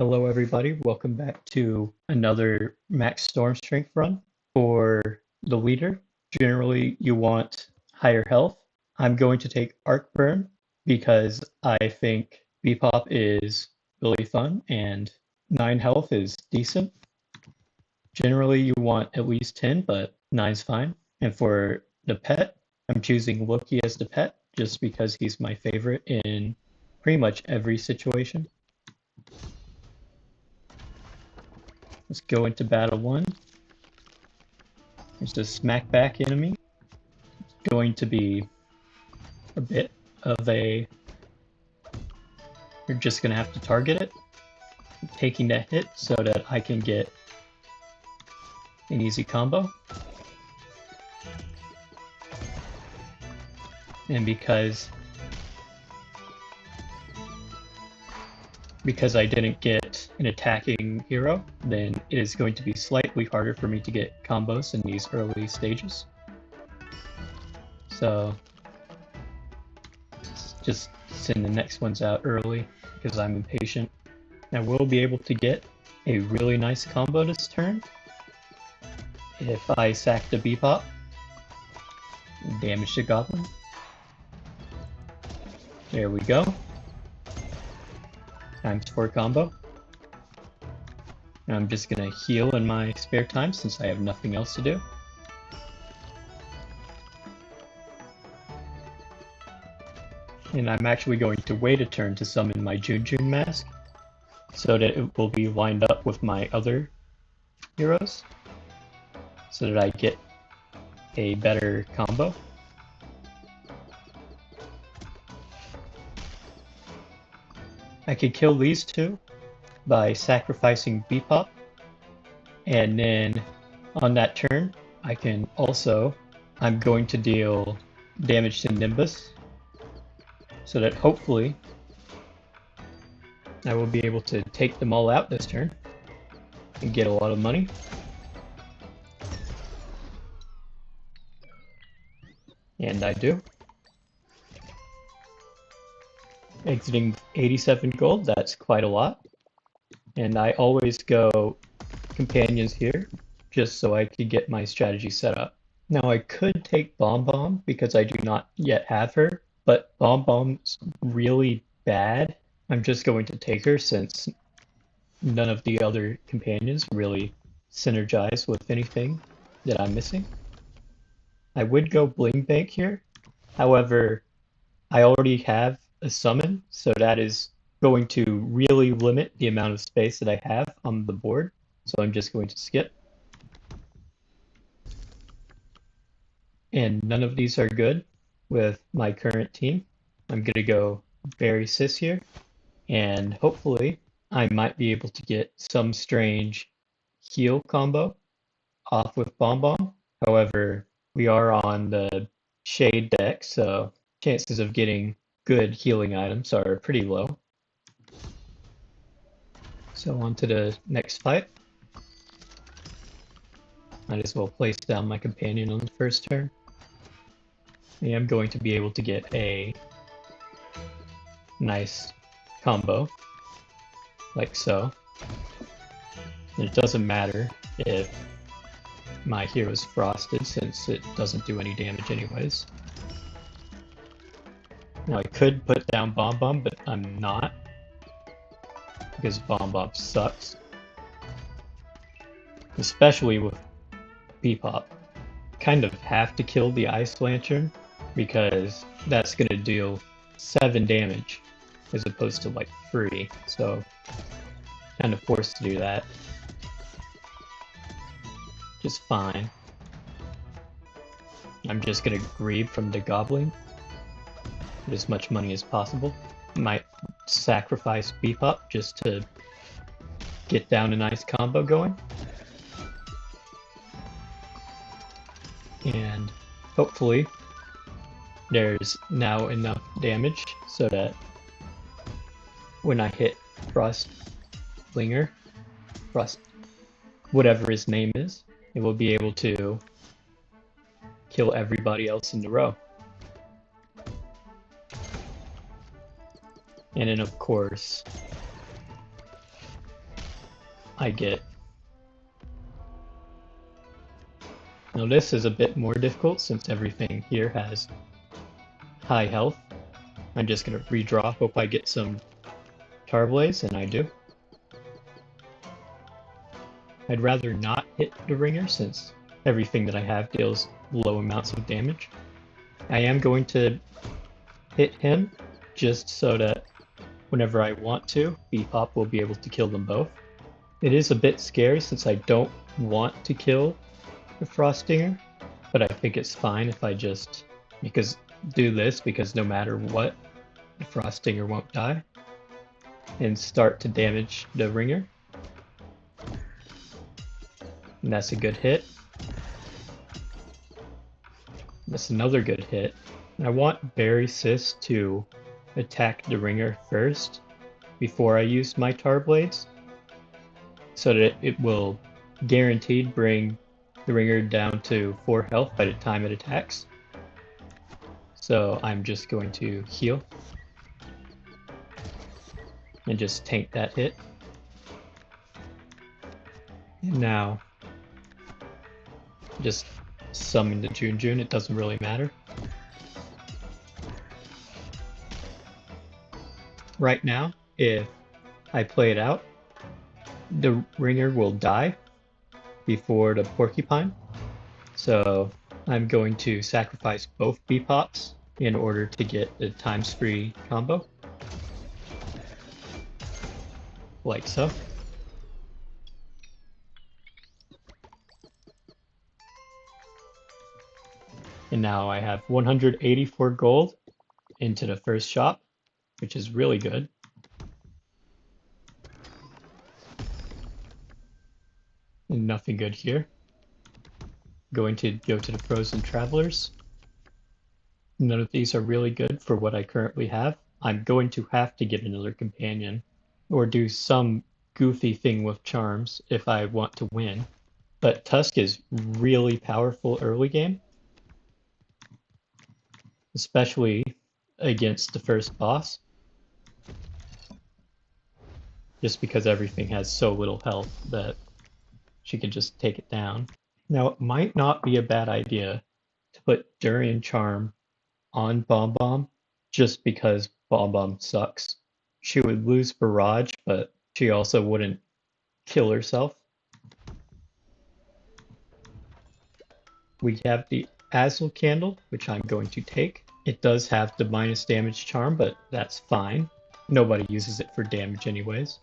Hello, everybody. Welcome back to another max storm strength run. For the leader, generally you want higher health. I'm going to take Arc Burn because I think Bebop is really fun and 9 health is decent. Generally you want at least 10, but 9's fine. And for the pet, I'm choosing Loki as the pet just because he's my favorite in pretty much every situation. Let's go into battle 1. There's a smack back enemy. It's going to be a bit of a... You're just going to have to target it, taking that hit so that I can get an easy combo. And because I didn't get an attacking hero, then it is going to be slightly harder for me to get combos in these early stages. So just send the next ones out early because I'm impatient. I will be able to get a really nice combo this turn if I sack the Bebop and damage the Goblin. There we go. Times 4 combo. And I'm just gonna heal in my spare time since I have nothing else to do. And I'm actually going to wait a turn to summon my Junjun mask so that it will be lined up with my other heroes so that I get a better combo. I could kill these two by sacrificing Bebop, and then on that turn I can also, I'm going to deal damage to Nimbus so that hopefully I will be able to take them all out this turn and get a lot of money. And I do. Exiting 87 gold, that's quite a lot. And I always go companions here just so I could get my strategy set up. Now I could take Bomb Bomb because I do not yet have her, but Bomb Bomb's really bad. I'm just going to take her since none of the other companions really synergize with anything that I'm missing. I would go Bling Bank here, however, I already have a summon, so that is going to really limit the amount of space that I have on the board, so I'm just going to skip. And none of these are good with my current team. I'm going to go Berry Sis here, and hopefully I might be able to get some strange heal combo off with Bomb Bomb. However, we are on the Shade deck, so chances of getting good healing items are pretty low. So on to the next fight. Might as well place down my companion on the first turn. I am going to be able to get a nice combo, like so. And it doesn't matter if my hero's frosted since it doesn't do any damage anyways. Now I could put down Bomb Bomb, but I'm not because Bomb Bomb sucks. Especially with Bebop. Kind of have to kill the Ice Lantern because that's gonna deal 7 damage as opposed to like 3, so kind of forced to do that. Just fine. I'm just gonna grieve from the Goblin. Get as much money as possible. Might sacrifice Bebop just to get down a nice combo going. And hopefully there's now enough damage so that when I hit Frostlinger, whatever his name is, it will be able to kill everybody else in the row. And then of course I get. Now this is a bit more difficult since everything here has high health. I'm just gonna redraw, hope I get some Tarblaze, and I do. I'd rather not hit the ringer since everything that I have deals low amounts of damage. I am going to hit him just so that whenever I want to, Bebop will be able to kill them both. It is a bit scary since I don't want to kill the Frostinger, but I think it's fine if I just do this because no matter what, the Frostinger won't die, and start to damage the ringer. And that's a good hit. That's another good hit. I want Berry Sis to attack the ringer first before I use my Tar Blades, so that it will guaranteed bring the ringer down to 4 health by the time it attacks. So I'm just going to heal and just tank that hit. And now just summon the Junjun, it doesn't really matter. Right now, if I play it out, the ringer will die before the porcupine. So I'm going to sacrifice both Bepops in order to get the times 3 combo. Like so. And now I have 184 gold into the first shop, which is really good. And nothing good here. Going to go to the Frozen Travelers. None of these are really good for what I currently have. I'm going to have to get another companion or do some goofy thing with charms if I want to win. But Tusk is really powerful early game, especially against the first boss, just because everything has so little health that she can just take it down. Now, it might not be a bad idea to put Durian Charm on Bomb Bomb just because Bomb Bomb sucks. She would lose Barrage, but she also wouldn't kill herself. We have the Azul Candle, which I'm going to take. It does have the minus damage charm, but that's fine. Nobody uses it for damage anyways.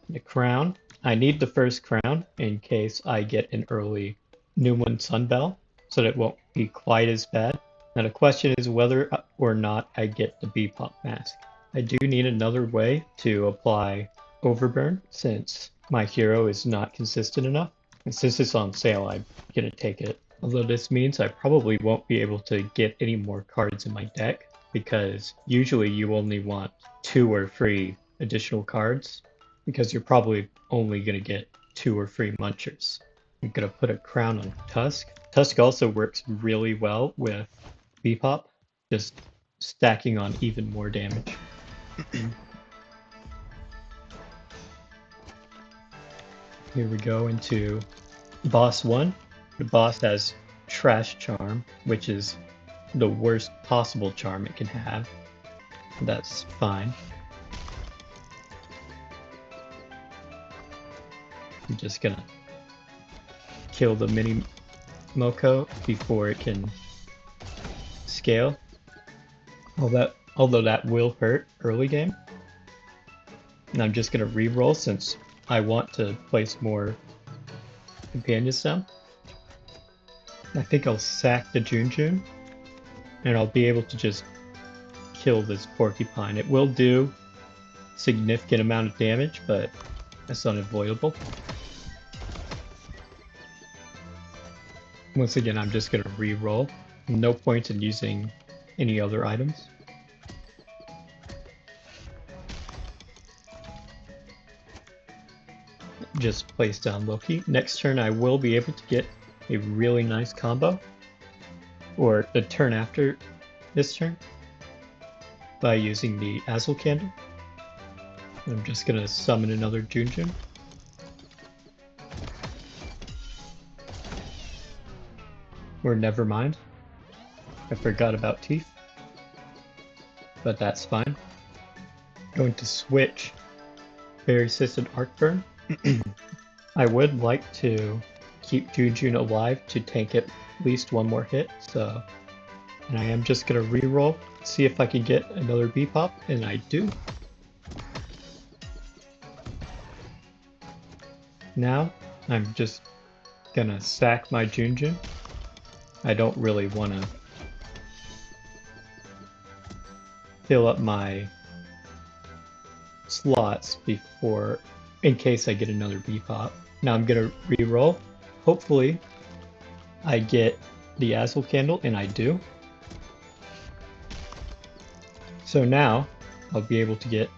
The crown. I need the first crown in case I get an early New Moon Sunbell, so that it won't be quite as bad. Now the question is whether or not I get the Bebop mask. I do need another way to apply Overburn since my hero is not consistent enough. And since it's on sale, I'm gonna take it. Although this means I probably won't be able to get any more cards in my deck because usually you only want 2 or 3 additional cards because you're probably only gonna get 2 or 3 Munchers. I'm gonna put a crown on Tusk. Tusk also works really well with Bebop, just stacking on even more damage. Here we go into boss 1. The boss has Trash Charm, which is the worst possible charm it can have. That's fine. I'm just gonna kill the mini Moko before it can scale. Although that will hurt early game. And I'm just gonna re-roll since I want to place more companions down. I think I'll sack the Junjun and I'll be able to just kill this porcupine. It will do significant amount of damage, but that's unavoidable. Once again, I'm just gonna re-roll. No point in using any other items. Just place down Loki. Next turn I will be able to get a really nice combo, or the turn after this turn, by using the Azul Candle. I'm just gonna summon another Junjun. Or never mind. I forgot about teeth. But that's fine. Going to switch Fairy Cyst and Arcburn. I would like to keep Junjun alive to tank at least one more hit, so... And I am just gonna reroll, see if I can get another Bebop, and I do. Now, I'm just gonna sack my Junjun. I don't really want to fill up my slots before, in case I get another Bebop. Now I'm gonna reroll. Hopefully, I get the Azul Candle, and I do. So now, I'll be able to get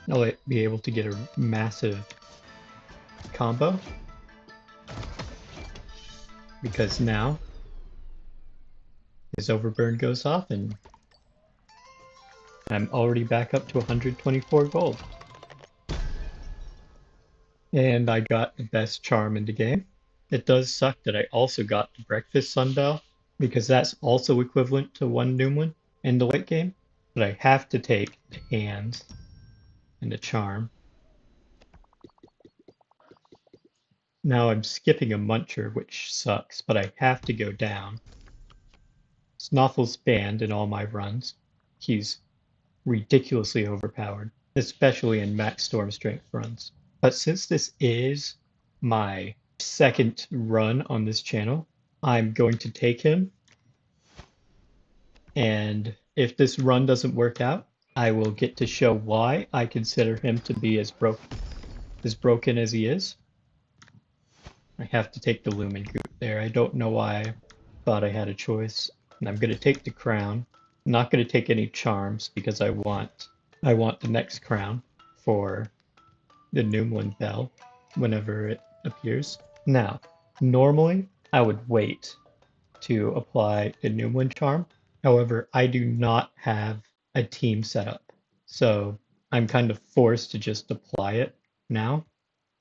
a massive combo. Because now, his Overburn goes off, and I'm already back up to 124 gold. And I got the best charm in the game. It does suck that I also got the Breakfast Sunbell, because that's also equivalent to one Noomlin in the late game. But I have to take the hands and the charm. Now I'm skipping a Muncher, which sucks, but I have to go down. Snoffel's banned in all my runs. He's ridiculously overpowered, especially in max Storm Strength runs. But since this is my second run on this channel, I'm going to take him. And if this run doesn't work out, I will get to show why I consider him to be as broken as he is. I have to take the Lumen Goop there. I don't know why I thought I had a choice. And I'm going to take the crown. I'm not going to take any charms because I want the next crown for the Noomlin Bell whenever it appears. Now, normally I would wait to apply the Noomlin charm. However, I do not have a team set up, so I'm kind of forced to just apply it now.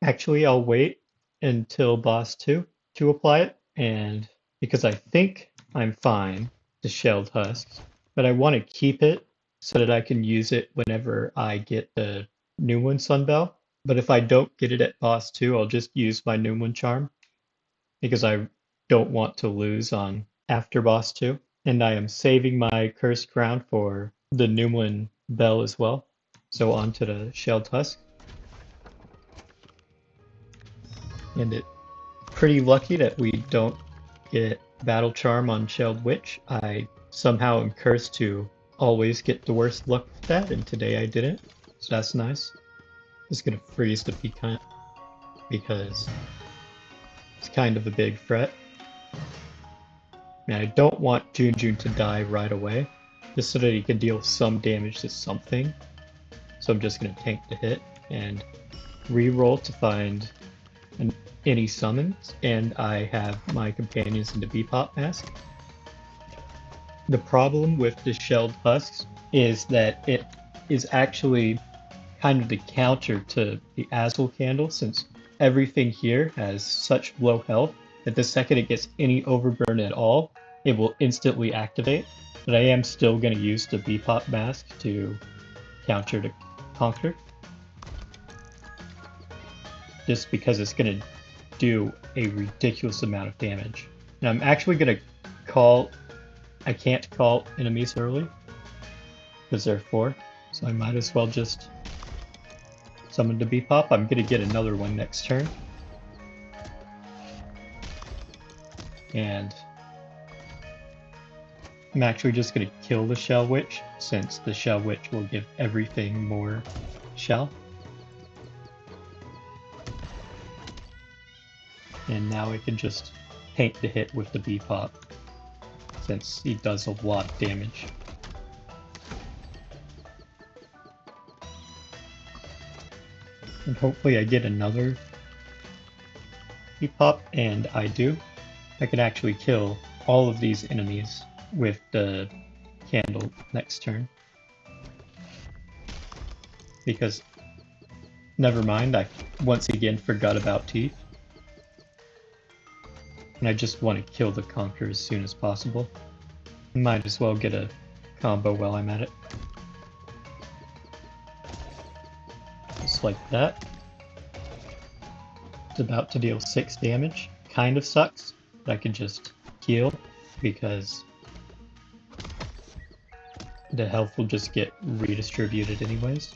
Actually, I'll wait until boss 2 to apply it, and because I think I'm fine to Shelled Husks, but I want to keep it so that I can use it whenever I get the Noomlin Sunbell. But if I don't get it at boss 2, I'll just use my Noomlin charm, because I don't want to lose on after boss 2. And I am saving my Cursed Crown for the Noomlin Bell as well. So on to the Shelled Husk. And it's pretty lucky that we don't get Battle Charm on Shelled Witch. I somehow am cursed to always get the worst luck with that, and today I didn't. So that's nice. Just gonna freeze the Pecan because it's kind of a big threat. And I don't want Junjun to die right away, just so that he can deal some damage to something. So I'm just going to tank the hit and re-roll to find any summons, and I have my companions in the Bebop mask. The problem with the Shelled Husks is that it is actually kind of the counter to the Azul Candle, since everything here has such low health that the second it gets any overburn at all, it will instantly activate. But I am still going to use the Bebop mask to counter the Conquer, just because it's going to do a ridiculous amount of damage. And I'm actually going to call... I can't call enemies early, because they're 4, so I might as well just summon the Bebop. I'm going to get another one next turn. And I'm actually just going to kill the Shell Witch, since the Shell Witch will give everything more shell. And now I can just tank the hit with the Bebop, since he does a lot of damage. And hopefully I get another Bebop, and I do. I can actually kill all of these enemies with the candle next turn. Because Never mind, I once again forgot about teeth. And I just want to kill the Conqueror as soon as possible. Might as well get a combo while I'm at it. Just like that. It's about to deal 6 damage. Kind of sucks, but I could just heal because the health will just get redistributed anyways.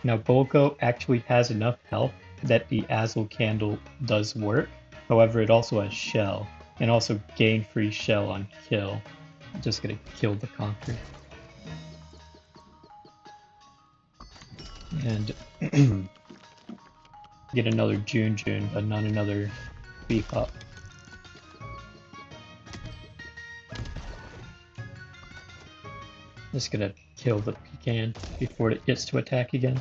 Now Bolko actually has enough health that the Azul Candle does work. However, it also has Shell, and also gain free Shell on kill. I'm just gonna kill the Conqueror. And get another June, but not another beef up. Just gonna kill the pecan before it gets to attack again.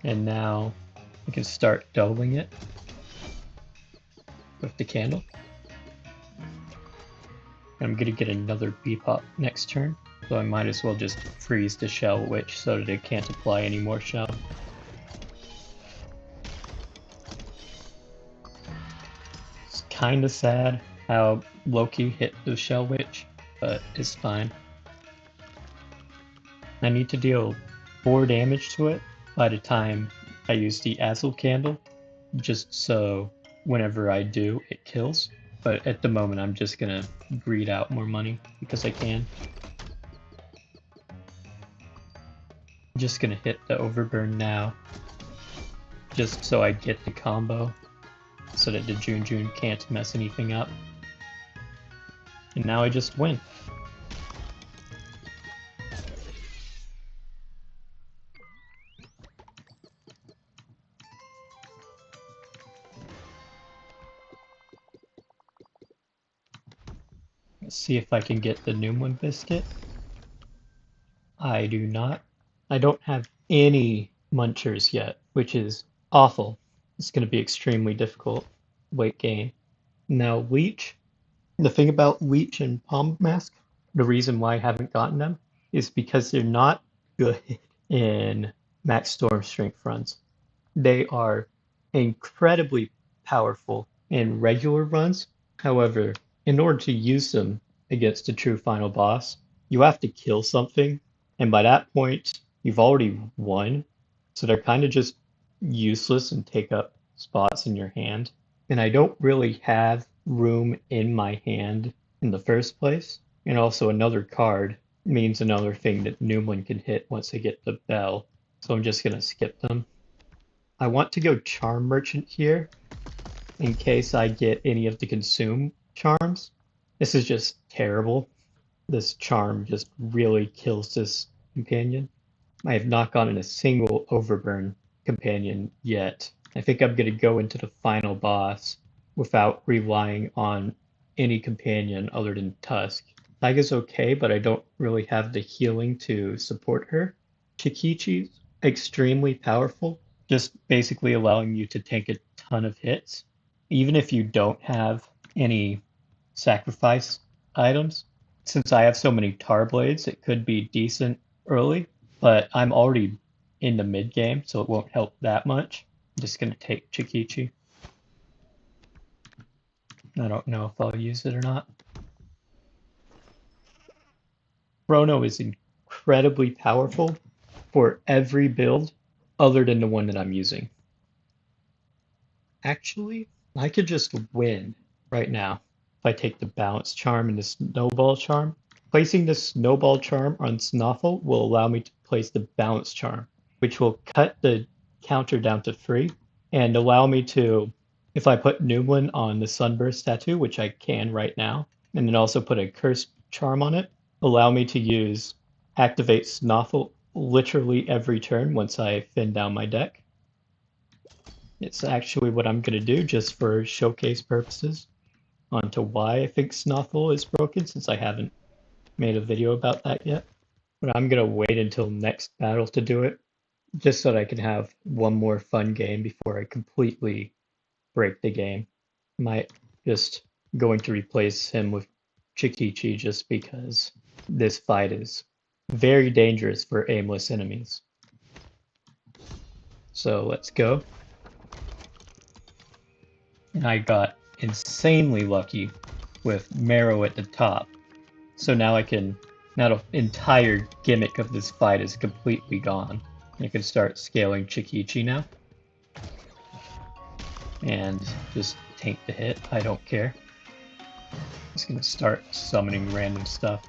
And now we can start doubling it with the candle. I'm gonna get another beef up next turn, so I might as well just freeze the Shell Witch so that it can't apply any more shell. It's kinda sad how Loki hit the Shell Witch, but it's fine. I need to deal 4 damage to it by the time I use the Azul Candle, just so whenever I do, it kills. But at the moment, I'm just gonna greed out more money because I can. I'm just gonna hit the Overburn now, just so I get the combo, so that the June can't mess anything up. And now I just win. Let's see if I can get the Noomlin biscuit. I do not. I don't have any munchers yet, which is awful. It's going to be extremely difficult weight gain. Now, Leech. The thing about Leech and Palm Mask, the reason why I haven't gotten them, is because they're not good in Max Storm Strength runs. They are incredibly powerful in regular runs. However, in order to use them against a true final boss, you have to kill something, and by that point, you've already won. So they're kind of just useless and take up spots in your hand. And I don't really have room in my hand in the first place. And also another card means another thing that Noomlin can hit once they get the bell. So I'm just gonna skip them. I want to go Charm Merchant here in case I get any of the consume charms. This is just terrible. This charm just really kills this companion. I have not gotten a single Overburn companion yet. I think I'm going to go into the final boss without relying on any companion other than Tusk. Taiga's okay, but I don't really have the healing to support her. Chikichi's extremely powerful, just basically allowing you to take a ton of hits. Even if you don't have any sacrifice items, since I have so many Tar Blades, it could be decent early, but I'm already in the mid game, so it won't help that much. I'm just going to take Chikichi. I don't know if I'll use it or not. Chrono is incredibly powerful for every build other than the one that I'm using. Actually, I could just win right now if I take the Balance Charm and the Snowball Charm. Placing the Snowball Charm on Snoffel will allow me to place the Balance Charm, which will cut the counter down to 3 and allow me to, if I put Noomlin on the Sunburst tattoo, which I can right now, and then also put a Curse Charm on it, allow me to use Activate Snoffel literally every turn once I thin down my deck. It's actually what I'm going to do just for showcase purposes onto why I think Snoffel is broken, since I haven't made a video about that yet. But I'm going to wait until next battle to do it, just so that I can have one more fun game before I completely break the game. Might just going to replace him with Chikichi just because this fight is very dangerous for aimless enemies. So let's go. And I got insanely lucky with Marrow at the top. So now now the entire gimmick of this fight is completely gone. I can start scaling Chikichi now. And just tank the hit, I don't care. Just gonna start summoning random stuff.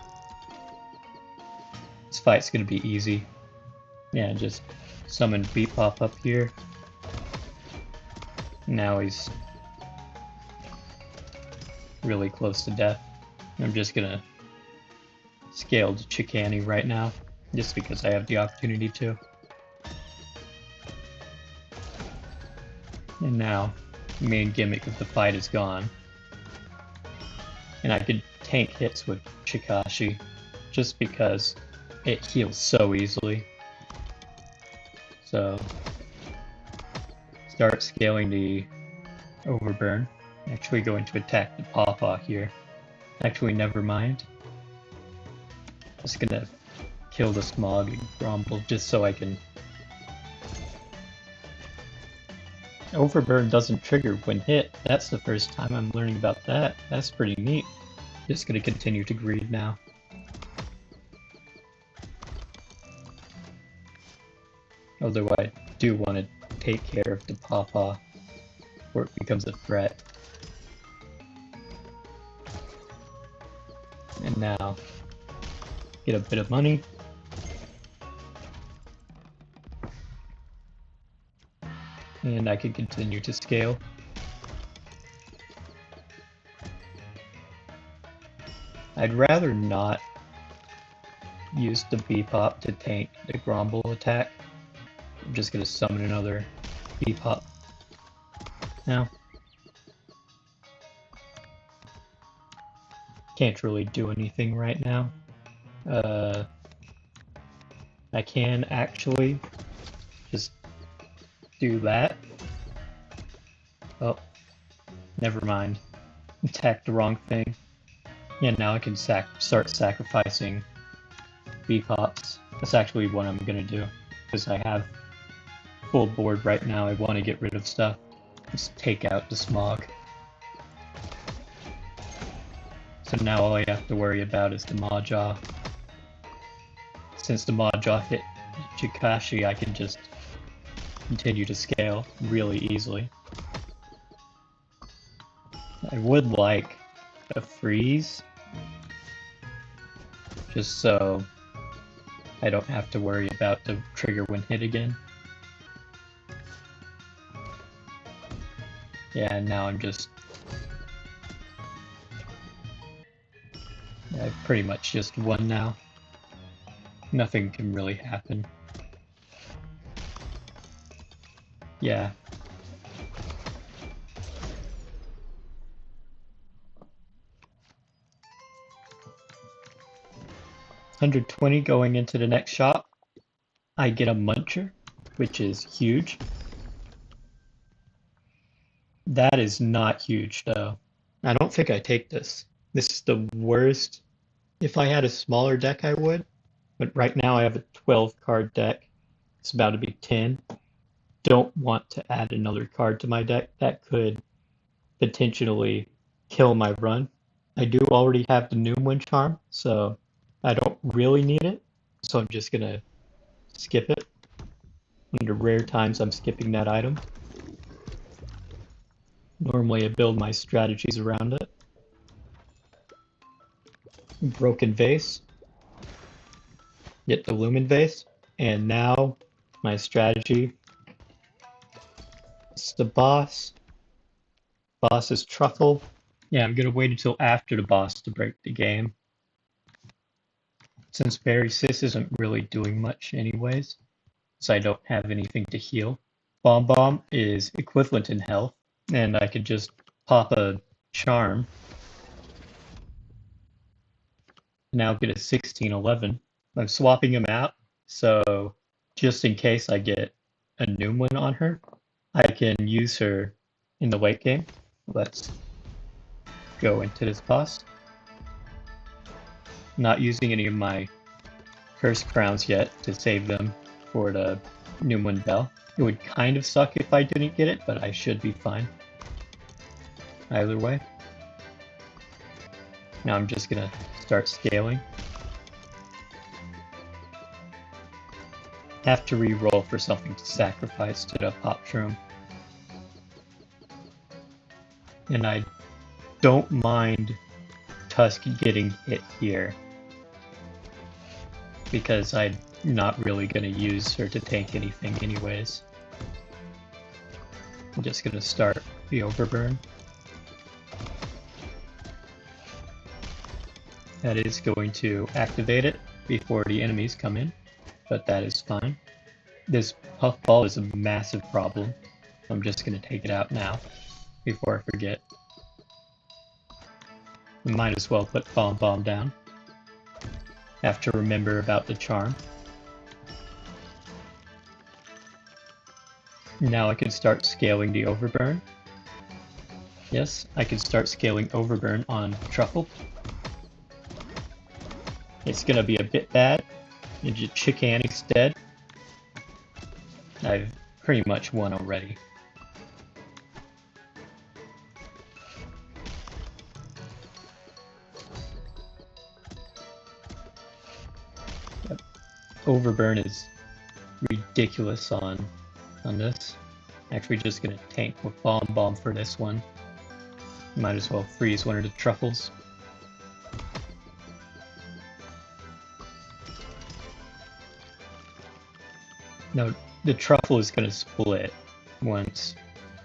This fight's gonna be easy. Yeah, just summon Beepop up here. Now he's really close to death. I'm just gonna scale to Chicani right now, just because I have the opportunity to. And now, the main gimmick of the fight is gone. And I could tank hits with Chikashi, just because it heals so easily. So, start scaling the Overburn. Actually going to attack the Pawpaw here. Actually, never mind. Just gonna kill the Smog and Grumble just so I can... Overburn doesn't trigger when hit. That's the first time I'm learning about that. That's pretty neat. Just gonna continue to greed now. Although I do want to take care of the Pawpaw before it becomes a threat. And now, get a bit of money. And I can continue to scale. I'd rather not use the Bebop to tank the Grumble attack. I'm just gonna summon another Bebop now. Can't really do anything right now. I can actually just do that. Oh, never mind. Attacked the wrong thing. Yeah, now I can start sacrificing Bepops. That's actually what I'm gonna do, because I have full board right now. I want to get rid of stuff. Just take out the Smog. So now all I have to worry about is the Maw-Jaw. Since the Maw-Jaw hit Chikashi, I can just continue to scale really easily. I would like a freeze, just so I don't have to worry about the trigger when hit again. Yeah, and now I'm just... I've pretty much just won now. Nothing can really happen. Yeah. $120 going into the next shop. I get a Muncher, which is huge. That is not huge, though. I don't think I take this. This is the worst. If I had a smaller deck, I would. But right now I have a 12-card deck. It's about to be 10. Don't want to add another card to my deck. That could potentially kill my run. I do already have the Noom Wind Charm, so I don't really need it. So I'm just going to skip it. Under rare times, I'm skipping that item. Normally I build my strategies around it. Broken Vase. Get the Lumen Vase. And now my strategy. It's the boss. Boss is Truffle. Yeah, I'm gonna wait until after the boss to break the game. Since Berry Sis isn't really doing much anyways, so I don't have anything to heal. Bomb Bomb is equivalent in health, and I could just pop a charm. Now get a 16-11. I'm swapping them out, so just in case I get a new one on her, I can use her in the late game. Let's go into this boss. not using any of my cursed crowns yet to save them for the Newman Bell. It would kind of suck if I didn't get it, but I should be fine. Either way. Now I'm just gonna start scaling. Have to re-roll for something to sacrifice to the pop shroom. And I don't mind Tusk getting it here, because I'm not really going to use her to tank anything anyways. I'm just going to start the overburn. That is going to activate it before the enemies come in, but that is fine. This puffball is a massive problem. I'm just going to take it out now before I forget. I might as well put Bomb Bomb down. Have to remember about the charm. Now I can start scaling the overburn. Yes, I can start scaling overburn on Truffle. It's gonna be a bit bad. Chicanic's dead. I've pretty much won already. Yep. Overburn is ridiculous on this. Actually just gonna tank with Bomb Bomb for this one. Might as well freeze one of the Truffles. No, the Truffle is gonna split once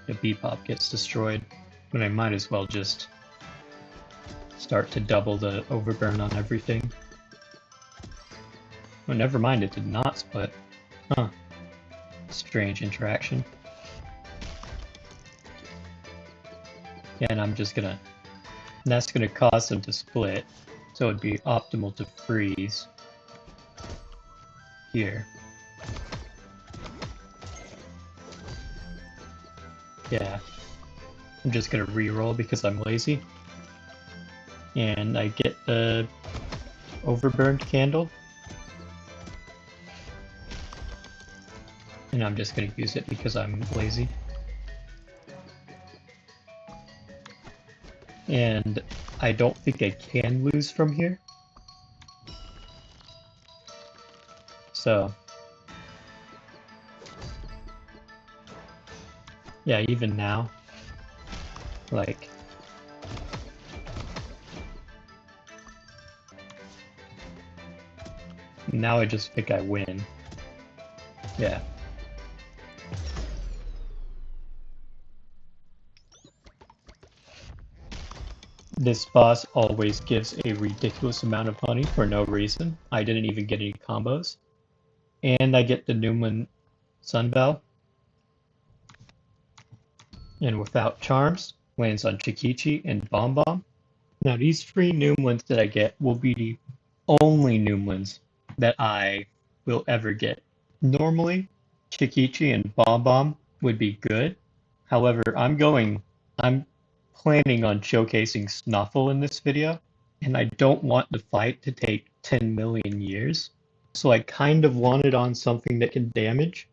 the Bebop gets destroyed, but I might as well just start to double the overburn on everything. Well, never mind, it did not split. Huh. Strange interaction. And I'm just gonna... that's gonna cause them to split, so it'd be optimal to freeze here. Yeah. I'm just gonna re-roll because I'm lazy. And I get the overburned candle. And I'm just gonna use it because I'm lazy. And I don't think I can lose from here. So... yeah, even now, like... now I just think I win. Yeah. This boss always gives a ridiculous amount of honey for no reason. I didn't even get any combos. And I get the Newman Sunbell. And without charms, lands on Chikichi and Bomb Bomb. Now these 3 Noomlins that I get will be the only Noomlins that I will ever get. Normally, Chikichi and Bomb Bomb would be good. However, I'm planning on showcasing Snoffel in this video, and I don't want the fight to take 10 million years. So I kind of want it on something that can damage.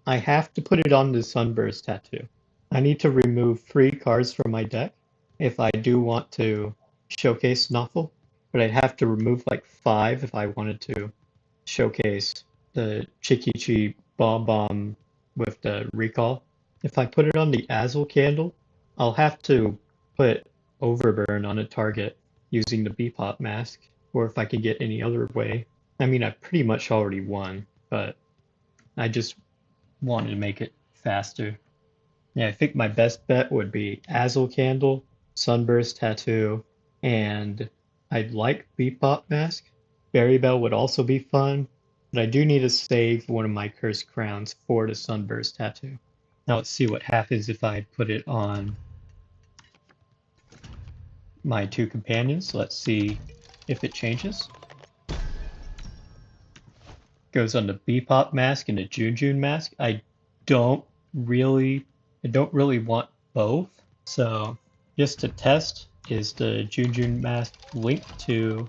I have to put it on the Sunburst tattoo. I need to remove 3 cards from my deck if I do want to showcase Snoffel, but I'd have to remove like 5 if I wanted to showcase the Chikichi Bomb Bomb with the recall. If I put it on the Azel candle, I'll have to put Overburn on a target using the Bebop mask, or if I could get any other way. I mean, I pretty much already won, but I just wanted to make it faster. Yeah, I think my best bet would be Azel Candle, Sunburst Tattoo, and I'd like Bebop Mask. Berry Bell would also be fun, but I do need to save one of my Cursed Crowns for the Sunburst Tattoo. Now let's see what happens if I put it on my 2 companions. Let's see if it changes. Goes on the Bebop Mask and the Junjun Mask. I don't really want both. So just to test, is the Junjun Mask linked to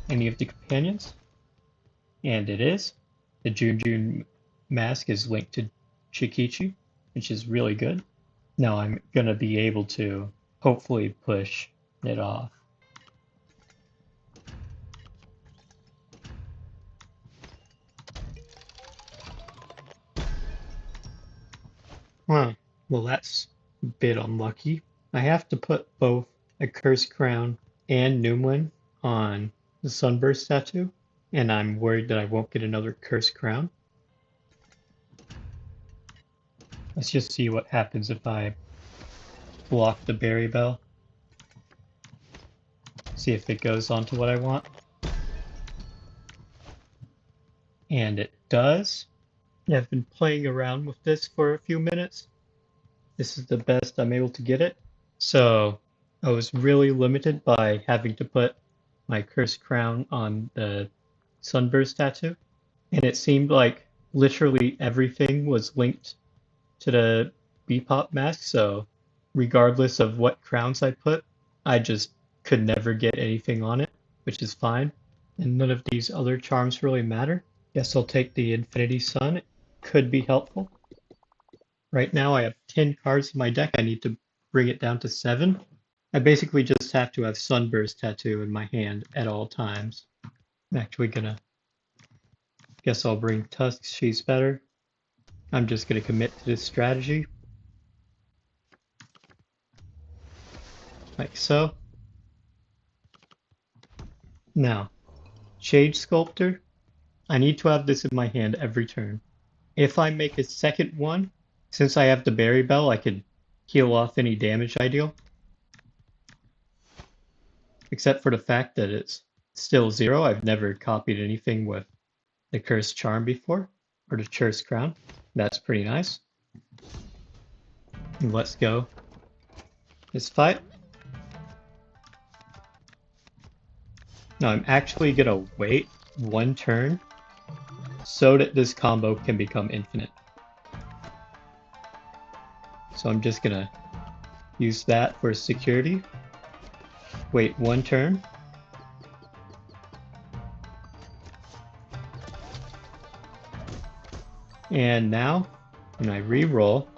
any of the companions, and it is. The Junjun mask is linked to Chikichi, which is really good. Now I'm gonna be able to hopefully push it off. Huh. Well, that's a bit unlucky. I have to put both a Curse Crown and Noomlin on the Sunburst tattoo, and I'm worried that I won't get another Curse Crown. Let's just see what happens if I block the Berry Bell. See if it goes on to what I want. And it does. I've been playing around with this for a few minutes. This is the best I'm able to get it. So I was really limited by having to put my Cursed Crown on the Sunburst tattoo. And it seemed like literally everything was linked to the Bebop mask, so regardless of what crowns I put, I just could never get anything on it, which is fine. And none of these other charms really matter. Guess I'll take the Infinity Sun. It could be helpful. Right now I have 10 cards in my deck. I need to bring it down to 7. I basically just have to have Sunburst Tattoo in my hand at all times. I'm actually gonna... Guess I'll bring Tusks, she's better. I'm just gonna commit to this strategy. Like so. Now, Shade Sculptor. I need to have this in my hand every turn. If I make a second one, since I have the Berry Bell, I can heal off any damage I deal. Except for the fact that it's still 0. I've never copied anything with the Cursed Charm before, or the Cursed Crown. That's pretty nice. And let's go. This fight. Now I'm actually gonna wait one turn so that this combo can become infinite. So I'm just gonna use that for security. Wait one turn. And now, when I re-roll,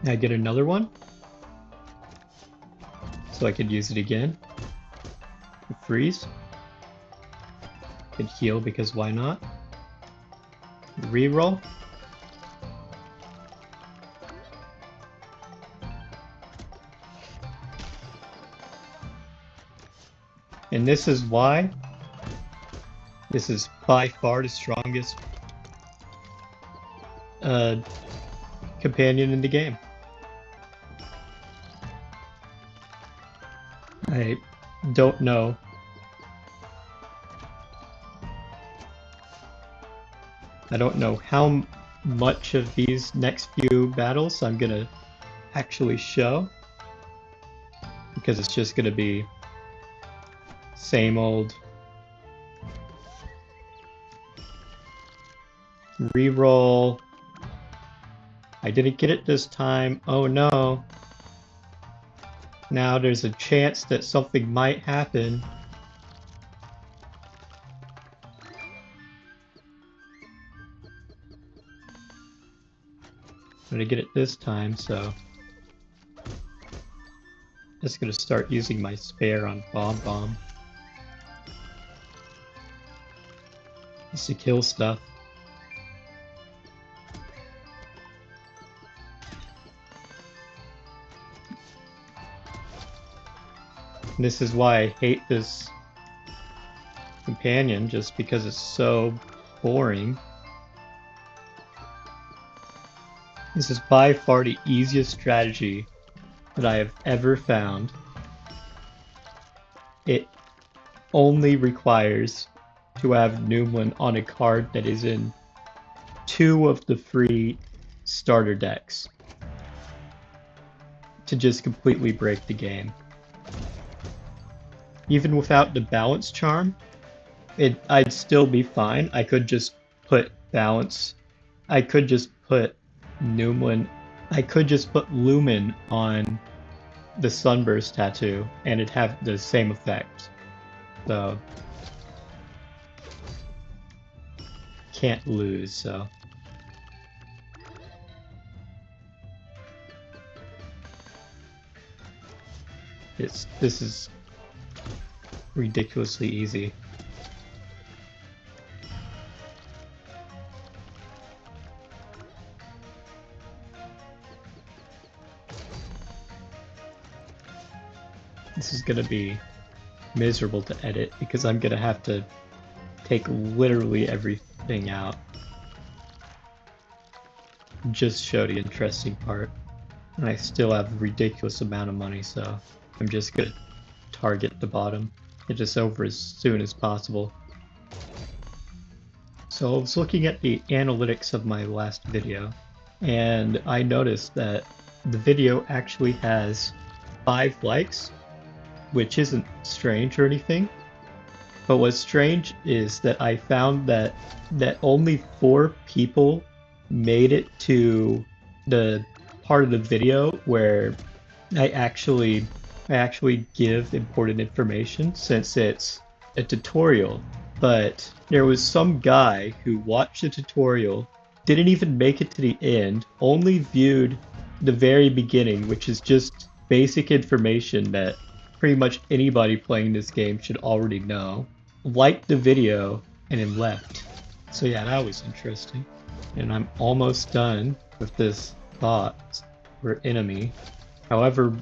I get another one. So I could use it again. Freeze. Could heal because why not? Reroll. And this is why this is by far the strongest companion in the game. I don't know. I don't know how much of these next few battles I'm gonna actually show, because it's just gonna be same old reroll. I didn't get it this time. Oh no. Now there's a chance that something might happen. I'm gonna get it this time, so just gonna start using my spare on Bomb Bomb. Just to kill stuff. This is why I hate this companion, just because it's so boring. This is by far the easiest strategy that I have ever found. It only requires to have Noomlin on a card that is in 2 of the 3 starter decks to just completely break the game. Even without the balance charm, I'd still be fine. I could just put balance. I could just put Noomlin. I could just put Lumen on the sunburst tattoo, and it'd have the same effect. So can't lose, so. This is ridiculously easy. This is gonna be miserable to edit because I'm gonna have to take literally everything out. Just show the interesting part. And I still have a ridiculous amount of money, so I'm just gonna target the bottom. Get this over as soon as possible. So I was looking at the analytics of my last video, and I noticed that the video actually has 5 likes, which isn't strange or anything. But what's strange is that I found that only 4 people made it to the part of the video where I actually give important information, since it's a tutorial. But there was some guy who watched the tutorial, didn't even make it to the end, only viewed the very beginning, which is just basic information that pretty much anybody playing this game should already know, liked the video, and then left. So yeah, that was interesting. And I'm almost done with this boss or enemy. However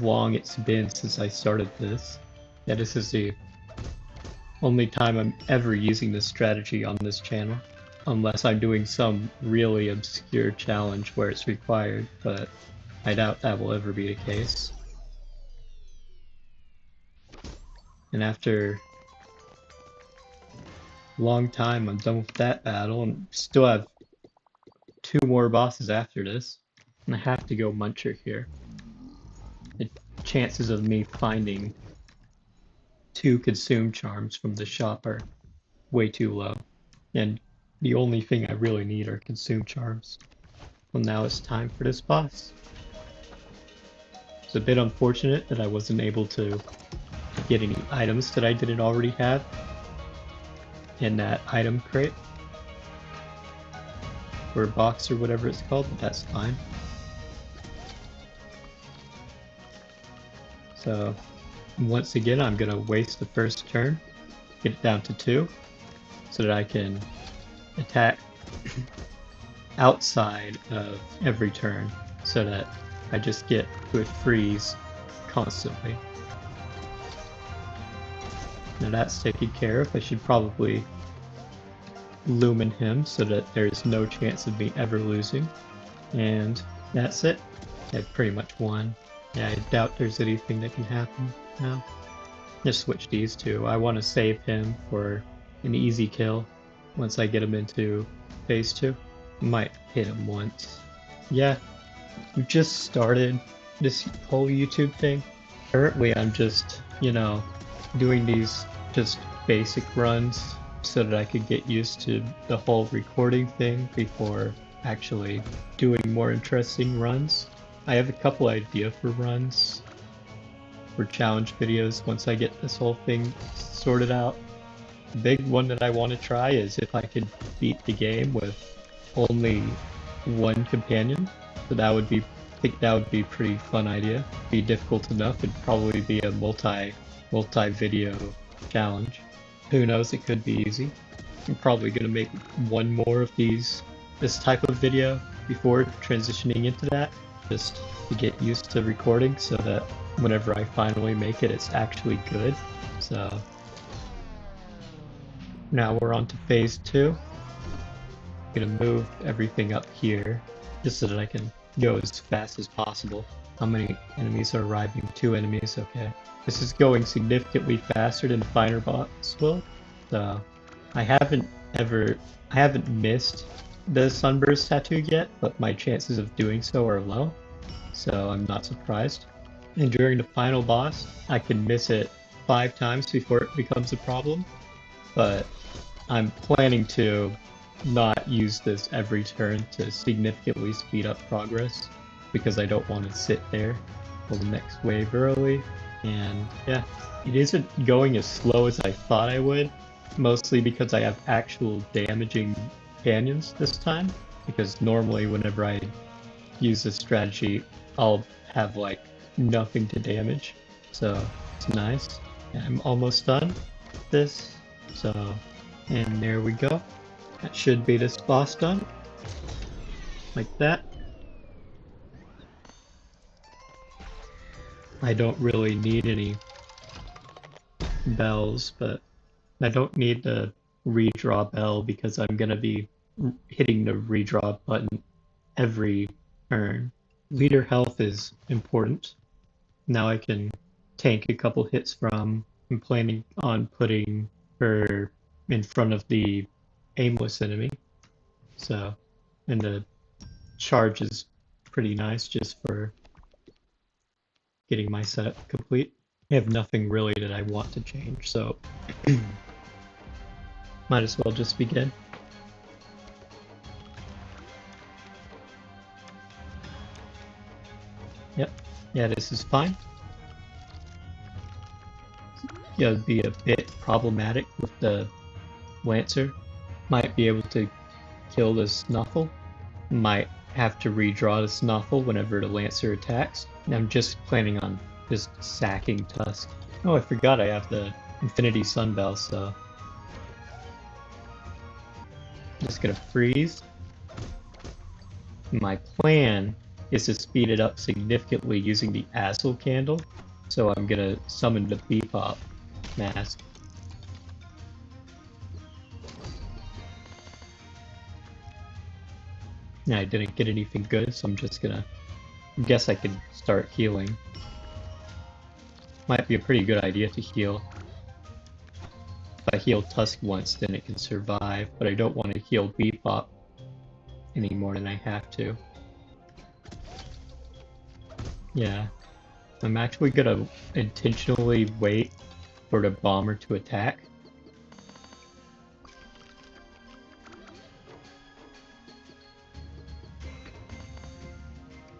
long it's been since I started this. Yeah, this is the only time I'm ever using this strategy on this channel. Unless I'm doing some really obscure challenge where it's required, but I doubt that will ever be the case. And after a long time, I'm done with that battle, and still have 2 more bosses after this. And I have to go Muncher here. The chances of me finding 2 consume charms from the shop are way too low. And the only thing I really need are consume charms. Well, now it's time for this boss. It's a bit unfortunate that I wasn't able to get any items that I didn't already have in that item crate. Or box or whatever it's called, but that's fine. So once again, I'm gonna waste the first turn, get it down to 2, so that I can attack outside of every turn, so that I just get to a freeze constantly. Now that's taken care of. I should probably lumen him so that there's no chance of me ever losing. And that's it. I've pretty much won. Yeah, I doubt there's anything that can happen now. Just switch these two. I want to save him for an easy kill once I get him into phase 2. Might hit him once. Yeah, we just started this whole YouTube thing. Currently I'm just, doing these just basic runs so that I could get used to the whole recording thing before actually doing more interesting runs. I have a couple ideas for runs, for challenge videos once I get this whole thing sorted out. The big one that I want to try is if I could beat the game with only 1 companion. So that would be, I think that would be a pretty fun idea. Be difficult enough, it'd probably be a multi-video challenge. Who knows, it could be easy. I'm probably gonna make 1 more of this type of video before transitioning into that, just to get used to recording so that whenever I finally make it, it's actually good. So now we're on to phase 2. I'm gonna move everything up here just so that I can go as fast as possible. How many enemies are arriving? 2 enemies, okay. This is going significantly faster than the finer boss will. So I haven't missed the sunburst tattoo yet, but my chances of doing so are low. So I'm not surprised. And during the final boss, I can miss it 5 times before it becomes a problem. But I'm planning to not use this every turn to significantly speed up progress, because I don't want to sit there pull the next wave early, and yeah, it isn't going as slow as I thought I would, mostly because I have actual damaging canyons this time, because normally whenever I use this strategy, I'll have like nothing to damage, so it's nice. And I'm almost done with this, so, and there we go. That should be this boss done, like that. I don't really need any bells, but I don't need the redraw bell because I'm gonna be hitting the redraw button every turn. Leader health is important. Now I can tank a couple hits from. I'm planning on putting her in front of the aimless enemy. So, and the charge is pretty nice just for getting my setup complete. I have nothing really that I want to change, so might as well just begin. Yep, yeah, this is fine. Yeah, it'd be a bit problematic with the Lancer. Might be able to kill the Snoffel. Might have to redraw the Snoffel whenever the Lancer attacks. And I'm just planning on just sacking Tusk. Oh, I forgot I have the Infinity Sunbell, so I'm just gonna freeze. My plan is to speed it up significantly using the Azel candle, so I'm gonna summon the Bebop mask. Yeah, I didn't get anything good, so I'm just gonna guess I could start healing. Might be a pretty good idea to heal. If I heal Tusk once, then it can survive, but I don't want to heal Bebop any more than I have to. Yeah. I'm actually gonna intentionally wait for the bomber to attack.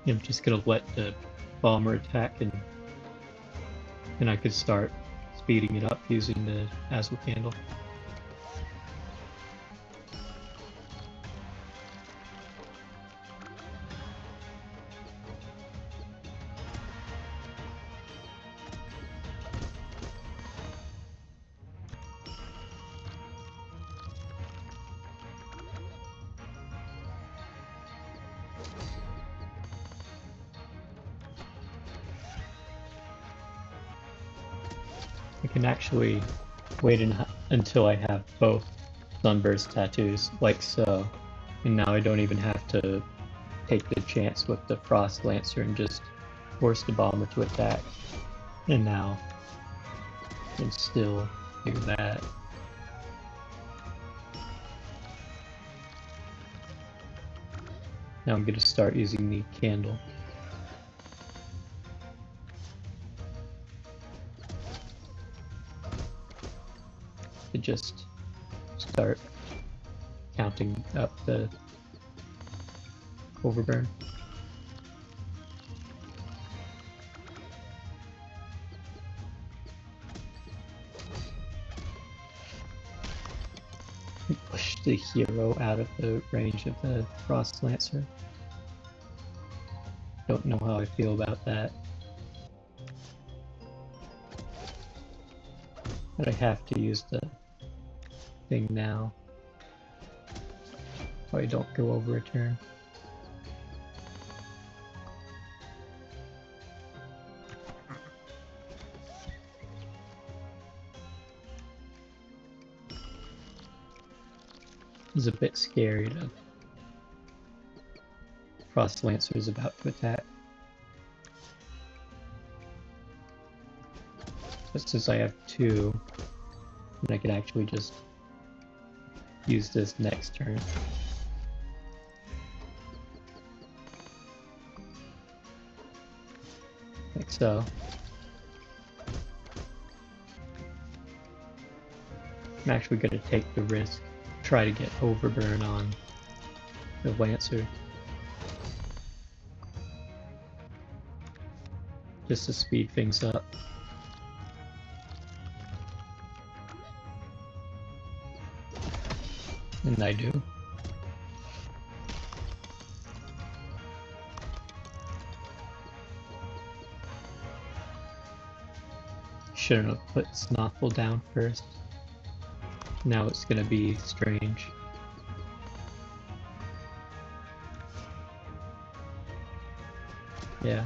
I'm just gonna let the bomber attack and I could start speeding it up using the Azel candle. I can actually wait until I have both Sunburst tattoos, like so. And now I don't even have to take the chance with the Frost Lancer and just force the bomber to attack. And now I can still do that. Now I'm going to start using the candle. To just start counting up the overburn. Push the hero out of the range of the Frost Lancer. Don't know how I feel about that. But I have to use the thing now. So I don't go over a turn. It's a bit scary to Frost Lancer is about to attack. But since I have two, then I can actually just use this next turn. Like so. I'm actually going to take the risk, try to get overburn on the Lancer. just to speed things up. And I do. Shouldn't have put Snoffel down first. Now it's gonna be strange. Yeah.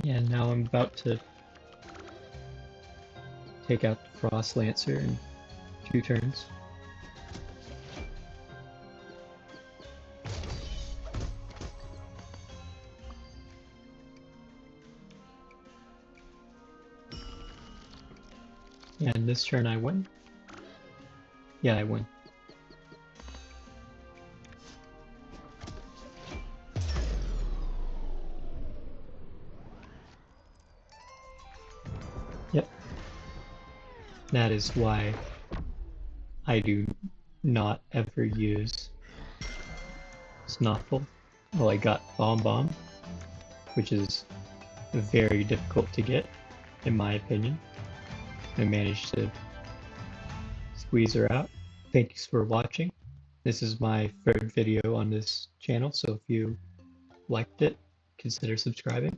Yeah, now I'm about to take out the Frost Lancer in 2 turns. And this turn I win. Yeah, I win. Yep. That is why I do not ever use Snoffel. Well, I got Bomb, which is very difficult to get, in my opinion. I managed to squeeze her out. Thanks for watching. This is my 3rd video on this channel, so if you liked it, consider subscribing.